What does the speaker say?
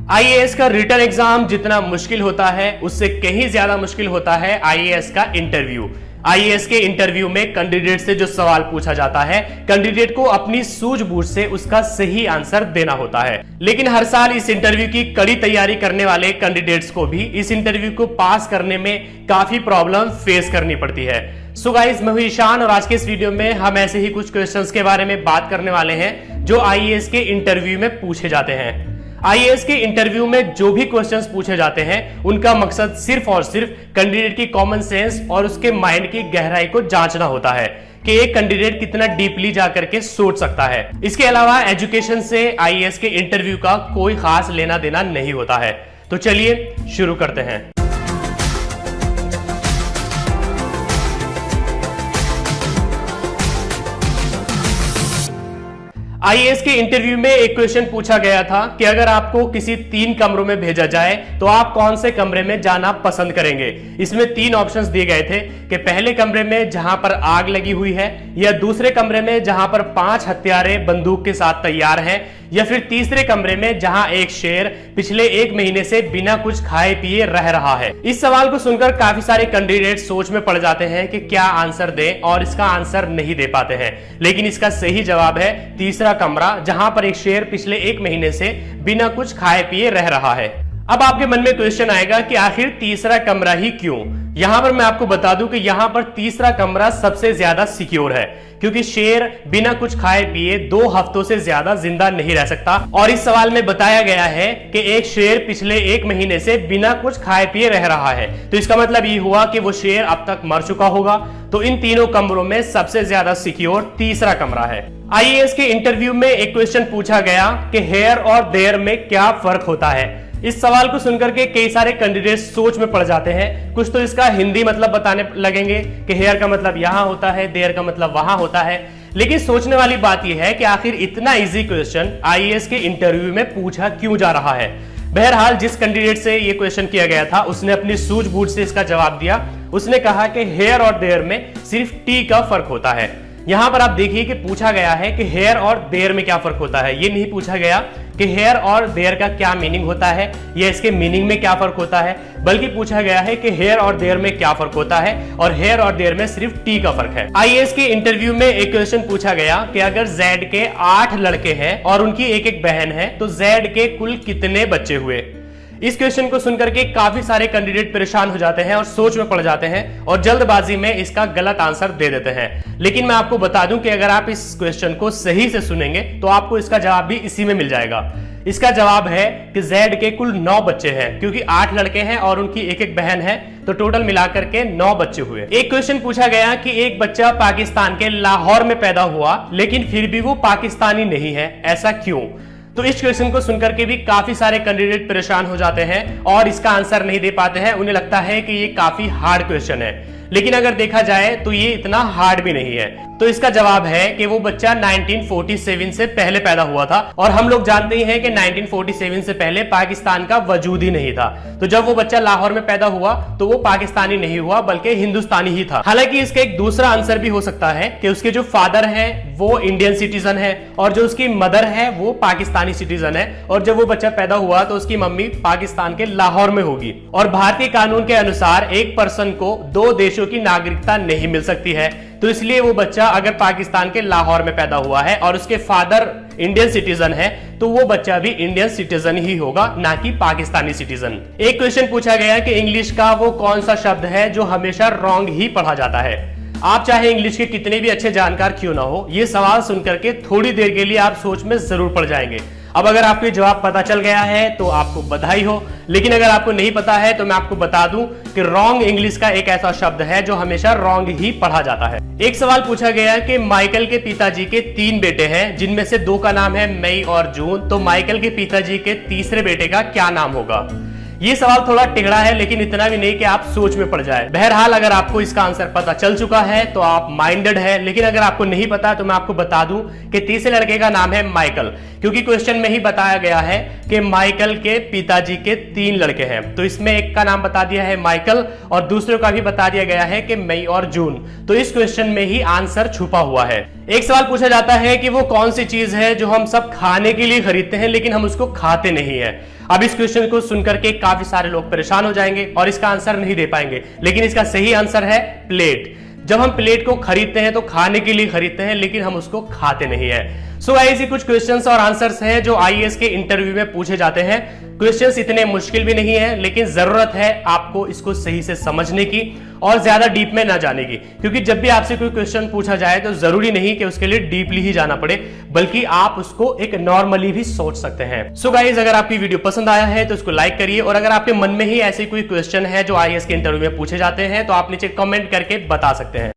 IAS का written exam जितना मुश्किल होता है उससे कहीं ज्यादा मुश्किल होता है आईएएस का इंटरव्यू। आईएएस के इंटरव्यू में कैंडिडेट से जो सवाल पूछा जाता है, कैंडिडेट को अपनी सूझबूझ से उसका सही आंसर देना होता है। लेकिन हर साल इस इंटरव्यू की कड़ी तैयारी करने वाले कैंडिडेट्स को भी इस इंटरव्यू को पास करने में काफी प्रॉब्लम फेस करनी पड़ती है। सो गाइस, मैं हूं ईशान और आज के इस वीडियो में हम ऐसे ही कुछ क्वेश्चंस के बारे में बात करने वाले हैं जो आईएएस के इंटरव्यू में पूछे जाते हैं। आईएएस के इंटरव्यू में जो भी क्वेश्चंस पूछे जाते हैं उनका मकसद सिर्फ और सिर्फ कैंडिडेट की कॉमन सेंस और उसके माइंड की गहराई को जांचना होता है कि एक कैंडिडेट कितना डीपली जाकर के सोच सकता है। इसके अलावा एजुकेशन से आईएएस के इंटरव्यू का कोई खास लेना देना नहीं होता है। तो चलिए शुरू करते हैं। आईएएस के इंटरव्यू में एक क्वेश्चन पूछा गया था कि अगर आपको किसी 3 कमरों में भेजा जाए तो आप कौन से कमरे में जाना पसंद करेंगे। इसमें 3 ऑप्शंस दिए गए थे कि पहले कमरे में जहां पर आग लगी हुई है, या दूसरे कमरे में जहां पर 5 हत्यारे बंदूक के साथ तैयार हैं, या फिर तीसरे कमरे में जहां एक शेर पिछले 1 महीने से बिना कुछ खाए पिए रह रहा है। इस सवाल को सुनकर काफी सारे कैंडिडेट सोच में पड़ जाते हैं कि क्या आंसर दें और इसका आंसर नहीं दे पाते हैं। लेकिन इसका सही जवाब है तीसरा कमरा, जहां पर एक शेर पिछले 1 महीने से बिना कुछ खाए पिए रह रहा है। अब आपके मन में क्वेश्चन आएगा कि आखिर तीसरा कमरा ही क्यों। यहां पर मैं आपको बता दूं कि यहां पर तीसरा कमरा सबसे ज्यादा सिक्योर है, क्योंकि शेर बिना कुछ खाए पिए 2 हफ्तों से ज्यादा जिंदा नहीं रह सकता। और इस सवाल में बताया गया है कि एक शेर पिछले 1 महीने से बिना कुछ खाए पिए रह रहा है, तो इसका मतलब ये हुआ कि वो शेर अब तक मर चुका होगा। तो इन तीनों कमरों में सबसे ज्यादा सिक्योर तीसरा कमरा है। आईएएस के इंटरव्यू में एक क्वेश्चन पूछा गया कि हेयर और देयर में क्या फर्क होता है। इस सवाल को सुनकर के कई सारे कैंडिडेट सोच में पड़ जाते हैं। कुछ तो इसका हिंदी मतलब बताने लगेंगे कि हेयर का मतलब यहां होता है, देयर का मतलब वहां होता है। लेकिन सोचने वाली बात यह है कि आखिर इतना इजी क्वेश्चन आईएएस के इंटरव्यू में पूछा क्यों जा रहा है। बहरहाल, जिस कैंडिडेट से यह क्वेश्चन किया गया था उसने अपनी सूझबूझ से इसका जवाब दिया। उसने कहा कि हेयर और देयर में सिर्फ टी का फर्क होता है। यहां पर आप देखिए कि पूछा गया है कि हेयर और देयर में क्या फर्क होता है। ये नहीं पूछा गया कि हेयर और देयर का क्या मीनिंग होता है या इसके मीनिंग में क्या फर्क होता है, बल्कि पूछा गया है कि हेयर और देयर में क्या फर्क होता है, और हेयर और देयर में सिर्फ टी का फर्क है। आईएएस के इंटरव्यू में एक क्वेश्चन पूछा गया कि अगर जेड के 8 लड़के हैं और उनकी एक बहन है तो जेड के कुल कितने बच्चे हुए। इस क्वेश्चन को सुनकर के काफी सारे कैंडिडेट परेशान हो जाते हैं और सोच में पड़ जाते हैं और जल्दबाजी में इसका गलत आंसर दे देते हैं। लेकिन मैं आपको बता दूं कि अगर आप इस क्वेश्चन को सही से सुनेंगे तो आपको इसका जवाब भी इसी में मिल जाएगा। इसका जवाब है कि जेड के कुल 9 बच्चे हैं, क्योंकि 8 लड़के हैं और उनकी एक बहन है, तो टोटल मिलाकर के 9 बच्चे हुए। एक क्वेश्चन पूछा गया कि एक बच्चा पाकिस्तान के लाहौर में पैदा हुआ लेकिन फिर भी वो पाकिस्तानी नहीं है, ऐसा क्यों। तो इस क्वेश्चन को सुनकर के भी काफी सारे कैंडिडेट परेशान हो जाते हैं और इसका आंसर नहीं दे पाते हैं। उन्हें लगता है कि ये काफी हार्ड क्वेश्चन है, लेकिन अगर देखा जाए तो ये इतना हार्ड भी नहीं है। तो इसका जवाब है कि वो बच्चा 1947 से पहले पैदा हुआ था, और हम लोग जानते ही हैं कि 1947 से पहले पाकिस्तान का वजूद ही नहीं था। तो जब वो बच्चा लाहौर में पैदा हुआ तो वो पाकिस्तानी नहीं हुआ बल्कि हिंदुस्तानी ही था। हालांकि इसका एक दूसरा आंसर भी हो सकता है कि उसके जो फादर है वो इंडियन सिटीजन है और जो उसकी मदर है वो पाकिस्तानी सिटीजन है, और जब वो बच्चा पैदा हुआ तो उसकी मम्मी पाकिस्तान के लाहौर में होगी। और भारतीय कानून के अनुसार एक पर्सन को 2 देशों की नागरिकता नहीं मिल सकती है, तो इसलिए वो बच्चा अगर पाकिस्तान के लाहौर में पैदा हुआ है और उसके फादर इंडियन सिटीजन है तो वो बच्चा भी इंडियन सिटीजन ही होगा, ना कि पाकिस्तानी सिटीजन। एक क्वेश्चन पूछा गया कि इंग्लिश का वो कौन सा शब्द है जो हमेशा रॉन्ग ही पढ़ा जाता है। आप चाहे इंग्लिश के कितने भी अच्छे जानकार क्यों ना हो, ये सवाल सुनकर के थोड़ी देर के लिए आप सोच में जरूर पड़ जाएंगे। अब अगर आपको जवाब पता चल गया है तो आपको बधाई हो, लेकिन अगर आपको नहीं पता है तो मैं आपको बता दूं कि रॉन्ग इंग्लिश का एक ऐसा शब्द है जो हमेशा रॉन्ग ही पढ़ा जाता है। एक सवाल पूछा गया कि माइकल के पिताजी के 3 बेटे हैं, जिनमें से 2 का नाम है मई और जून, तो माइकल के पिताजी के तीसरे बेटे का क्या नाम होगा। ये सवाल थोड़ा टिकड़ा है, लेकिन इतना भी नहीं कि आप सोच में पड़ जाए। बहरहाल, अगर आपको इसका आंसर पता चल चुका है तो आप माइंडेड है, लेकिन अगर आपको नहीं पता तो मैं आपको बता दूं कि तीसरे लड़के का नाम है माइकल, क्योंकि क्वेश्चन में ही बताया गया है कि माइकल के पिताजी के 3 लड़के हैं। तो इसमें एक का नाम बता दिया है माइकल और दूसरे का भी बता दिया गया है कि मई और जून। तो इस क्वेश्चन में ही आंसर छुपा हुआ है। एक सवाल पूछा जाता है कि वो कौन सी चीज है जो हम सब खाने के लिए खरीदते हैं लेकिन हम उसको खाते नहीं है। अब इस क्वेश्चन को सुनकर के काफी सारे लोग परेशान हो जाएंगे और इसका आंसर नहीं दे पाएंगे, लेकिन इसका सही आंसर है प्लेट। जब हम प्लेट को खरीदते हैं तो खाने के लिए खरीदते हैं, लेकिन हम उसको खाते नहीं है। सो ऐसे कुछ क्वेश्चंस और आंसर्स हैं जो आईएएस के इंटरव्यू में पूछे जाते हैं। क्वेश्चंस इतने मुश्किल भी नहीं है, लेकिन जरूरत है आपको इसको सही से समझने की और ज्यादा डीप में ना जाने की, क्योंकि जब भी आपसे कोई क्वेश्चन पूछा जाए तो जरूरी नहीं कि उसके लिए डीपली ही जाना पड़े, बल्कि आप उसको एक नॉर्मली भी सोच सकते हैं। सो गाइस, अगर आपकी वीडियो पसंद आया है तो इसको लाइक करिए, और अगर आपके मन में ही ऐसे कोई क्वेश्चन है जो आईएएस के इंटरव्यू में पूछे जाते हैं तो आप नीचे कमेंट करके बता सकते हैं।